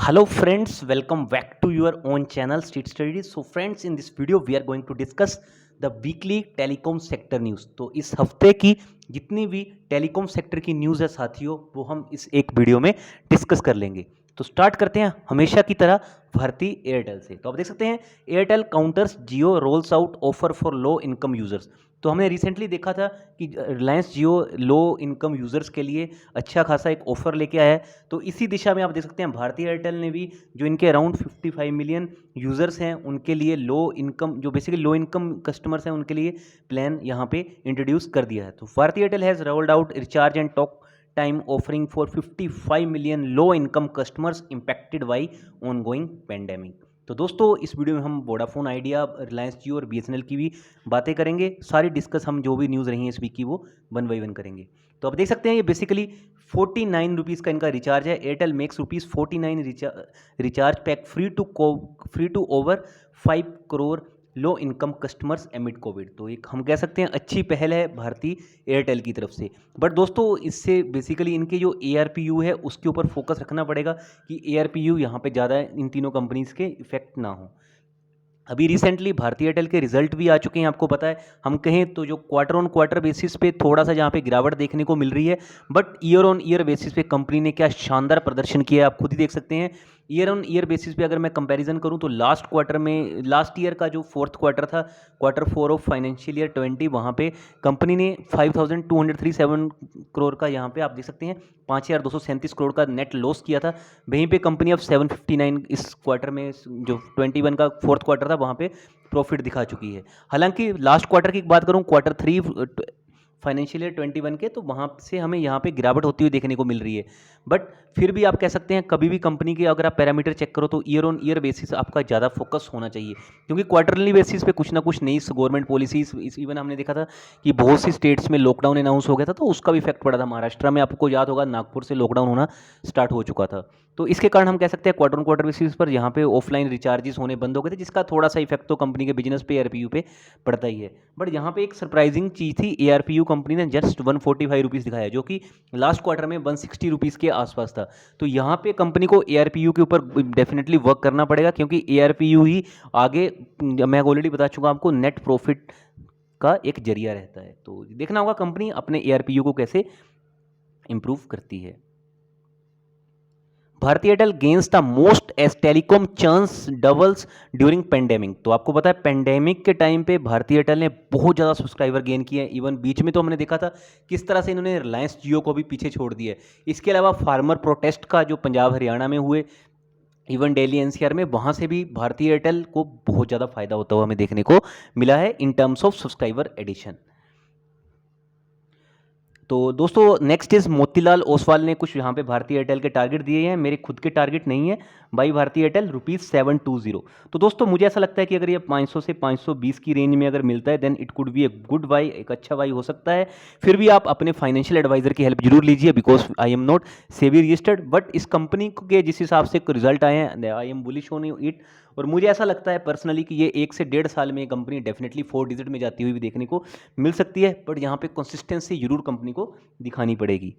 Hello friends, welcome back to your own channel Street Studies. So friends, in this video we are going to discuss the weekly telecom sector news. तो इस हफ्ते की जितनी भी telecom sector की news है साथियों, वो हम इस एक वीडियो में डिस्कस कर लेंगे। तो स्टार्ट करते हैं हमेशा की तरह भारती एयरटेल से। तो आप देख सकते हैं Airtel counters Jio roles out offer for low income users. तो हमने रिसेंटली देखा था कि रिलायंस जियो लो इनकम यूज़र्स के लिए अच्छा खासा एक ऑफ़र लेके आया है। तो इसी दिशा में आप देख सकते हैं भारतीय एयरटेल ने भी जो इनके अराउंड 55 मिलियन यूज़र्स हैं उनके लिए लो इनकम जो बेसिकली लो इनकम कस्टमर्स हैं उनके लिए प्लान यहाँ पे इंट्रोड्यूस कर दिया है। तो भारतीय Airtel has rolled out recharge and talk time offering for 55 million low income customers impacted by ongoing pandemic. तो दोस्तों इस वीडियो में हम वोडाफोन आइडिया, रिलायंस जियो और बीएसएनएल की भी बातें करेंगे। सारी डिस्कस हम जो भी न्यूज़ रही हैं इस वीक की वो वन बाई वन करेंगे। तो आप देख सकते हैं ये बेसिकली 49 रुपीज़ का इनका रिचार्ज है। Airtel makes ₹49 recharge pack free to over 5 crore low income customers amid COVID. तो एक हम कह सकते हैं अच्छी पहल है भारतीय एयरटेल की तरफ से। बट दोस्तों इससे बेसिकली इनके जो ARPU है उसके ऊपर फोकस रखना पड़ेगा कि ARPU यहाँ पे ज़्यादा इन तीनों कंपनीज़ के इफेक्ट ना हो। अभी रिसेंटली भारतीय एयरटेल के रिजल्ट भी आ चुके हैं, आपको पता है। हम कहें तो जो क्वार्टर ऑन क्वार्टर बेसिस पे थोड़ा सा जहाँ पे गिरावट देखने को मिल रही है, but year on year basis पे कंपनी ने क्या शानदार प्रदर्शन किया है आप खुद ही देख सकते हैं। ईयर ऑन ईयर बेसिस पे अगर मैं कंपैरिजन करूं तो लास्ट ईयर का जो फोर्थ क्वार्टर था, Q4 ऑफ फाइनेंशियल ईयर 20, वहाँ पे कंपनी ने 5237 करोड़ का यहाँ पे आप देख सकते हैं 5237 करोड़ का नेट लॉस किया था। वहीं पे कंपनी अब 759 इस क्वार्टर में जो 21 का फोर्थ क्वार्टर था वहाँ पे प्रॉफिट दिखा चुकी है। हालांकि लास्ट क्वार्टर की बात करूँ Q3 फाइनेंशियल ईयर 21 के, तो वहाँ से हमें यहाँ पे गिरावट होती हुई देखने को मिल रही है। बट फिर भी आप कह सकते हैं कभी भी कंपनी के अगर आप पैरामीटर चेक करो तो ईयर ऑन ईयर बेसिस आपका ज़्यादा फोकस होना चाहिए, क्योंकि क्वार्टरली बेसिस पे कुछ ना कुछ नई गवर्नमेंट पॉलिसीज, इवन हमने देखा था कि बहुत सी स्टेट्स में लॉकडाउन अनाउंस हो गया था तो उसका भी इफेक्ट पड़ा था। महाराष्ट्र में आपको याद होगा नागपुर से लॉकडाउन होना स्टार्ट हो चुका था। तो इसके कारण हम कह सकते हैं क्वार्टर ऑन क्वार्टर बेसिस पर यहाँ पे ऑफलाइन रिचार्जेस होने बंद हो गए थे, जिसका थोड़ा सा इफेक्ट तो कंपनी के बिजनेस पे ARPU पे पड़ता ही है। बट यहाँ पे एक सरप्राइजिंग चीज़ थी, ARPU कंपनी ने जस्ट 145 रुपीज़ दिखाया, जो कि लास्ट क्वार्टर में 160 रुपीज़ के आसपास था। तो यहाँ पे कंपनी को ARPU के ऊपर डेफिनेटली वर्क करना पड़ेगा, क्योंकि ARPU ही आगे, मैं ऑलरेडी बता चुका आपको, नेट प्रॉफिट का एक जरिया रहता है। तो देखना होगा कंपनी अपने ARPU को कैसे इंप्रूव करती है। भारतीय Airtel gains the most as telecom churns doubles during pandemic. तो आपको पता है पेंडेमिक के टाइम पे भारतीय एयरटेल ने बहुत ज़्यादा सब्सक्राइबर गेन किए हैं। इवन बीच में तो हमने देखा था किस तरह से इन्होंने रिलायंस जियो को भी पीछे छोड़ दिया है। इसके अलावा फार्मर प्रोटेस्ट का जो पंजाब हरियाणा में हुए, इवन दिल्ली NCR में, वहाँ से भी भारतीय एयरटेल को बहुत ज़्यादा फायदा होता हुआ हमें देखने को मिला है in terms of subscriber addition. तो दोस्तों नेक्स्ट इज मोतीलाल ओसवाल ने कुछ यहाँ पे भारतीय एयरटेल के टारगेट दिए हैं। मेरे खुद के टारगेट नहीं है भाई, भारतीय एयरटेल ₹720। तो दोस्तों मुझे ऐसा लगता है कि अगर ये 500 से 520 की रेंज में अगर मिलता है then it could be a good buy, एक अच्छा बाई हो सकता है। फिर भी आप अपने फाइनेंशियल एडवाइजर की हेल्प जरूर लीजिए, because I am not SEBI registered. But इस कंपनी के जिस हिसाब से रिजल्ट आए हैं I am bullish on it, और मुझे ऐसा लगता है पर्सनली कि ये 1 से 1.5 साल में ये कंपनी डेफिनेटली 4 डिजिट में जाती हुई भी देखने को मिल सकती है। बट यहाँ पे कंसिस्टेंसी जरूर कंपनी को दिखानी पड़ेगी।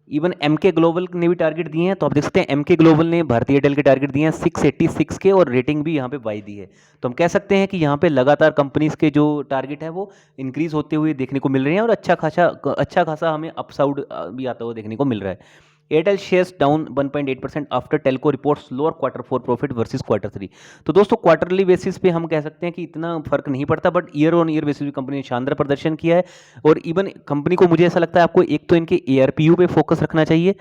इवन MK ग्लोबल ने भी टारगेट दिए हैं। तो आप देख सकते हैं MK ग्लोबल ने भारतीय एयरटेल के टारगेट दिए हैं 686 के, और रेटिंग भी यहाँ पे बाई दी है। तो हम कह सकते हैं कि यहाँ पे लगातार कंपनीज के जो टारगेट है वो इंक्रीज होते हुए देखने को मिल रहे हैं, और अच्छा खासा हमें अपसाउड भी आता हुआ देखने को मिल रहा है। Airtel shares down 1.8% after Telco reports lower Q4 profit versus Q3। तो दोस्तों क्वार्टरली बेसिस पे हम कह सकते हैं कि इतना फर्क नहीं पड़ता, but year on year basis पे कंपनी ने शानदार प्रदर्शन किया है। और इवन कंपनी को मुझे ऐसा लगता है आपको एक तो इनके ARPU पे फोकस रखना चाहिए।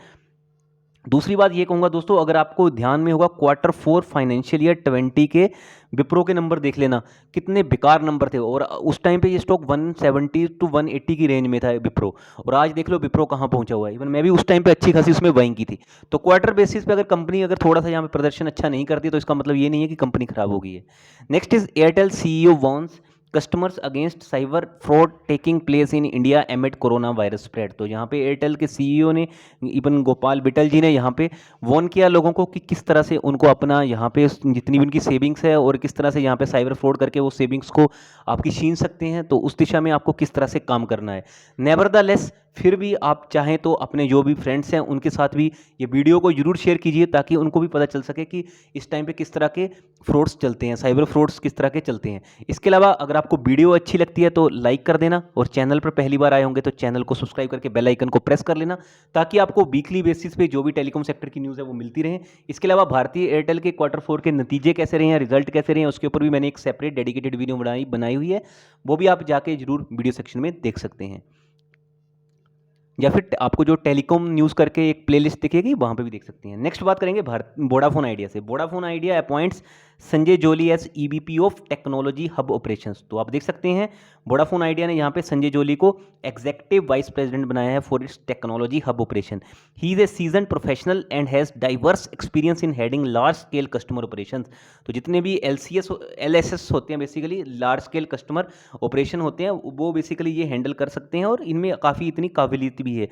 दूसरी बात ये कहूँगा दोस्तों, अगर आपको ध्यान में होगा Q4 फाइनेंशियल ईयर 20 के विप्रो के नंबर देख लेना, कितने बेकार नंबर थे। और उस टाइम पे ये स्टॉक 170 to 180 की रेंज में था विप्रो, और आज देख लो विप्रो कहाँ पहुंचा हुआ है। इवन मैं भी उस टाइम पे अच्छी खासी उसमें बाइंग की थी। तो क्वार्टर बेसिस पे अगर कंपनी अगर थोड़ा सा यहाँ पे प्रदर्शन अच्छा नहीं करती तो इसका मतलब ये नहीं है कि कंपनी खराब हो गई है। Next is Airtel CEO warns customers against cyber fraud taking place in India amid corona virus spread. तो यहाँ पे एयरटेल के CEO ने, इवन गोपाल बिटल जी ने यहाँ पे वॉर्न किया लोगों को कि किस तरह से उनको अपना यहाँ पे जितनी भी उनकी सेविंग्स है और किस तरह से यहाँ पे साइबर फ्रॉड करके वो सेविंग्स को आपकी छीन सकते हैं, तो उस दिशा में आपको किस तरह से काम करना है। नेवरदलेस फिर भी आप चाहें तो अपने जो भी फ्रेंड्स हैं उनके साथ भी ये वीडियो को जरूर शेयर कीजिए, ताकि उनको भी पता चल सके कि इस टाइम पे किस तरह के फ्रॉड्स चलते हैं, साइबर फ्रॉड्स किस तरह के चलते हैं। इसके अलावा अगर आपको वीडियो अच्छी लगती है तो लाइक कर देना, और चैनल पर पहली बार आए होंगे तो चैनल को सब्सक्राइब करके बेल आइकन को प्रेस कर लेना, ताकि आपको वीकली बेसिस पे जो भी टेलीकॉम सेक्टर की न्यूज़ है वो मिलती रहे। इसके अलावा भारतीय एयरटेल के क्वार्टर 4 के नतीजे कैसे रहे हैं, रिजल्ट कैसे रहे हैं, उसके ऊपर भी मैंने एक सेपरेट डेडिकेटेड वीडियो बनाई हुई है, वो भी आप जाके जरूर वीडियो सेक्शन में देख सकते हैं। या फिर आपको जो टेलीकॉम न्यूज़ करके एक प्लेलिस्ट दिखेगी, वहाँ पे भी देख सकते हैं। नेक्स्ट बात करेंगे वोडाफोन आइडिया से। Vodafone Idea appoints Sanjay Jolly as EVP of technology hub operations. तो आप देख सकते हैं वोडाफोन आइडिया ने यहाँ पे संजय जोली को एग्जीक्यूटिव वाइस प्रेसिडेंट बनाया है for its technology hub operation. He is a season professional and has diverse experience in heading large scale customer operations. तो जितने भी LSS होते हैं, basically large scale customer operation होते हैं, वो बेसिकली ये हैंडल कर सकते हैं, और इनमें काफ़ी इतनी काबिलियत भी है।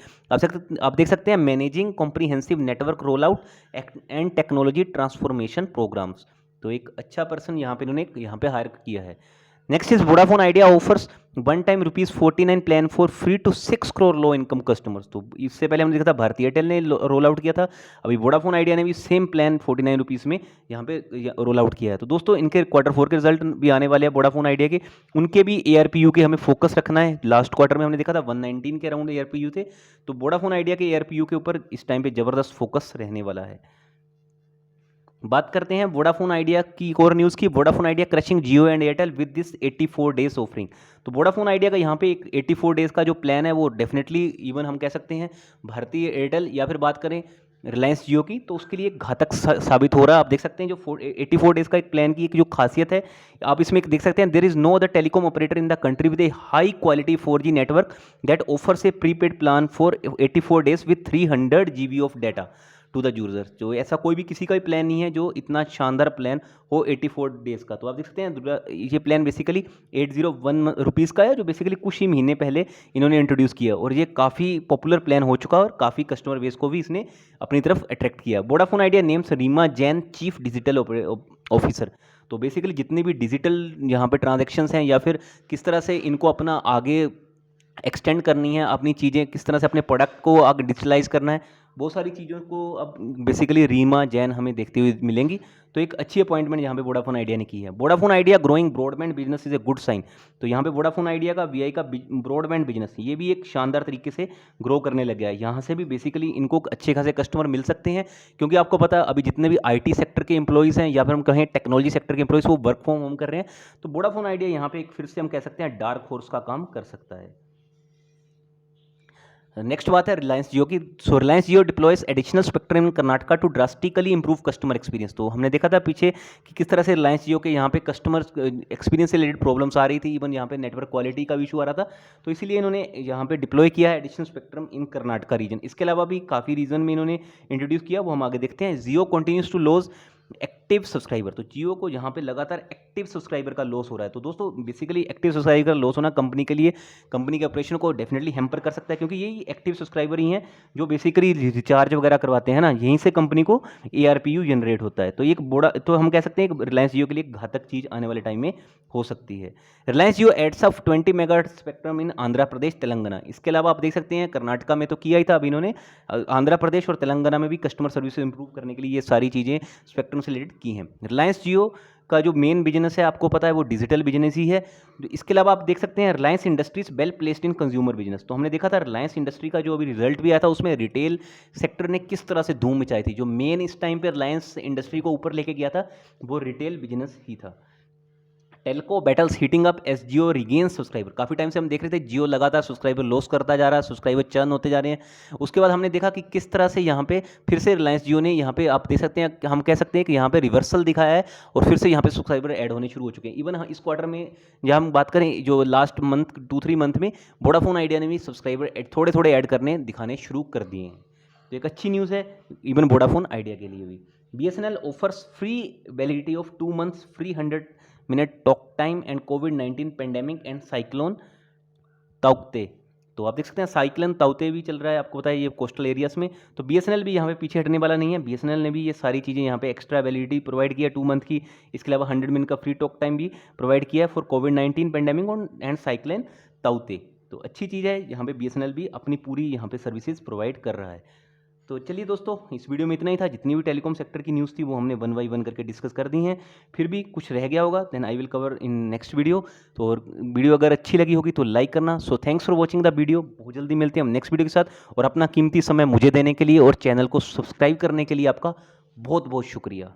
आप देख सकते हैं managing comprehensive network roll out and technology transformation programs. तो एक अच्छा पर्सन यहाँ पे इन्होंने यहाँ पे हायर किया है। Next is Vodafone Idea offers one time ₹49 plan for free to 6 crore low income customers. तो इससे पहले हमने देखा था भारतीय एयरटेल ने रोल आउट किया था, अभी वोडाफोन आइडिया ने भी सेम प्लान ₹49 में यहाँ पे रोल आउट किया है। तो दोस्तों इनके क्वार्टर 4 के रिजल्ट भी आने वाले हैं वोडाफोन आइडिया के, उनके भी ARPU के हमें फोकस रखना है। लास्ट क्वार्टर में हमने देखा था 119 के अराउंड ARPU थे, तो वोडाफोन आइडिया के ARPU के ऊपर इस टाइम पे जबरदस्त फोकस रहने वाला है। बात करते हैं वोडाफोन आइडिया की एक और न्यूज़ की। Vodafone idea crushing Jio and Airtel with this 84 days offering. तो वोडाफोन आइडिया का यहाँ पे एक 84 डेज का जो प्लान है वो डेफिनेटली इवन हम कह सकते हैं भारतीय एयरटेल या फिर बात करें रिलायंस जियो की, तो उसके लिए घातक साबित हो रहा है। आप देख सकते हैं जो 84 डेज का एक प्लान की एक जो खासियत है, आप इसमें देख सकते हैं there is no other telecom operator in the country with a high quality 4G network that offers a prepaid plan for 84 days with 300 GB of data to the user. जो ऐसा कोई भी किसी का भी प्लान नहीं है जो इतना शानदार प्लान हो 84 डेज का। तो आप देख सकते हैं ये प्लान बेसिकली 801 रुपीज़ का है, जो बेसिकली कुछ ही महीने पहले इन्होंने इंट्रोड्यूस किया, और ये काफ़ी पॉपुलर प्लान हो चुका है और काफ़ी कस्टमर बेस को भी इसने अपनी तरफ अट्रैक्ट किया। Vodafone Idea names Reema Jain chief digital officer. तो बेसिकली जितनी भी डिजिटल यहाँ पे ट्रांजेक्शन्स हैं, या फिर किस तरह से इनको अपना आगे एक्सटेंड करनी है, अपनी चीज़ें किस तरह से अपने प्रोडक्ट को आगे डिजिटलाइज करना है, बहुत सारी चीज़ों को अब बेसिकली रीमा जैन हमें देखते हुए मिलेंगी। तो एक अच्छी अपॉइंटमेंट यहाँ पे वोडाफोन आइडिया ने की है। Vodafone Idea growing broadband business is a good sign. तो यहाँ पे वोडाफोन आइडिया का VI का ब्रॉडबैंड बिजनेस ये भी एक शानदार तरीके से ग्रो करने लग गया है। यहाँ से भी बेसिकली इनको अच्छे खासे कस्टमर मिल सकते हैं, क्योंकि आपको पता है अभी जितने भी IT सेक्टर के एम्प्लॉयज़ हैं या फिर हम कहें टेक्नोलॉजी सेक्टर के एम्प्लॉयज़ वो वर्क फ्रॉम होम कर रहे हैं। तो वोडाफोन आइडिया यहाँ पे एक फिर से हम कह सकते हैं डार्क हॉर्स का काम कर सकता है। नेक्स्ट बात है रिलायंस जियो की। So Reliance Jio deploys additional spectrum in Karnataka to drastically improve customer experience. तो हमने देखा था पीछे कि किस तरह से रिलायंस जियो के यहाँ पे कस्टमर एक्सपीरियंस से रिलेटेड प्रॉब्लम्स आ रही थी, इवन यहाँ पे नेटवर्क क्वालिटी का भी इशू आ रहा था। तो इसीलिए इन्होंने यहाँ पे डिप्लॉय किया है additional spectrum in Karnataka reason. इसके अलावा भी काफ़ी रीजन में इन्होंने इंट्रोड्यूस किया, वो हम आगे देखते हैं। Jio continues to loss active subscriber. तो जियो को यहाँ पे लगातार एक्टिव सब्सक्राइबर का लॉस हो रहा है। तो दोस्तों बेसिकली एक्टिव सब्सक्राइबर का लॉस होना कंपनी के लिए, कंपनी के ऑपरेशन को डेफिनेटली हैम्पर कर सकता है, क्योंकि यही एक्टिव सब्सक्राइबर ही हैं जो बेसिकली रिचार्ज वगैरह करवाते हैं ना, यहीं से कंपनी को ARPU जनरेट होता है। तो एक बड़ा, तो हम कह सकते हैं रिलायंस जियो के लिए घातक चीज़ आने वाले टाइम में हो सकती है। रिलायंस जियो एड्स ऑफ 20 मेगाहर्ट्ज स्पेक्ट्रम इन आंध्र प्रदेश तेलंगाना। इसके अलावा आप देख सकते हैं कर्नाटका में तो किया ही था, अब इन्होंने आंध्र प्रदेश और तेलंगाना में भी कस्टमर सर्विस इंप्रूव करने के लिए ये सारी चीज़ें स्पेक्ट्रम से रिलेटेड की हैं। रिलायंस जियो का जो मेन बिजनेस है आपको पता है वो डिजिटल बिजनेस ही है। इसके अलावा आप देख सकते हैं Reliance industries well placed in consumer business. तो हमने देखा था रिलायंस इंडस्ट्री का जो अभी रिजल्ट भी आया था उसमें रिटेल सेक्टर ने किस तरह से धूम मचाई थी। जो मेन इस टाइम पे रिलायंस इंडस्ट्री को ऊपर लेके गया था वो रिटेल बिजनेस ही था। Telco battles heating up as Jio regains subscriber. काफ़ी टाइम से हम देख रहे थे जियो लगातार सब्सक्राइबर लॉस करता जा रहा है, सब्सक्राइबर चर्न होते जा रहे हैं। उसके बाद हमने देखा कि किस तरह से यहाँ पे फिर से रिलायंस जियो ने यहाँ पे आप देख सकते हैं, हम कह सकते हैं कि यहाँ पे रिवर्सल दिखाया है और फिर से यहाँ पे सब्सक्राइबर ऐड होने शुरू हो चुके हैं। इवन इस क्वार्टर में जब हम बात करें जो लास्ट मंथ 2-3 मंथ में वोडाफोन आइडिया ने भी सब्सक्राइबर थोड़े थोड़े ऐड करने दिखाने शुरू कर दिए हैं। तो एक अच्छी न्यूज़ है इवन वोडाफोन आइडिया के लिए भी। BSNL offers free validity of 2 months free 100-minute talk time and covid pandemic and cyclone ताउते। तो आप देख सकते हैं साइक्लोन ताउते भी चल रहा है, आपको पता है ये कोस्टल एरियाज में। तो BSNL भी यहाँ पे पीछे हटने वाला नहीं है। BSNL ने भी ये सारी चीज़ें यहाँ पे एक्स्ट्रा वैलिडिटी प्रोवाइड किया 2 month की। इसके अलावा 100 minute का फ्री टॉक टाइम भी प्रोवाइड किया है for covid pandemic and cyclone ताउते। तो अच्छी चीज़ है, यहाँ पे BSNL भी अपनी पूरी यहाँ पे सर्विसेज प्रोवाइड कर रहा है। तो चलिए दोस्तों, इस वीडियो में इतना ही था। जितनी भी टेलीकॉम सेक्टर की न्यूज़ थी वो हमने वन बाई वन करके डिस्कस कर दी हैं। फिर भी कुछ रह गया होगा then I will cover in next video. तो और वीडियो अगर अच्छी लगी होगी तो लाइक करना। So thanks for watching the video. बहुत जल्दी मिलते हैं हम नेक्स्ट वीडियो के साथ, और अपना कीमती समय मुझे देने के लिए और चैनल को सब्सक्राइब करने के लिए आपका बहुत बहुत शुक्रिया।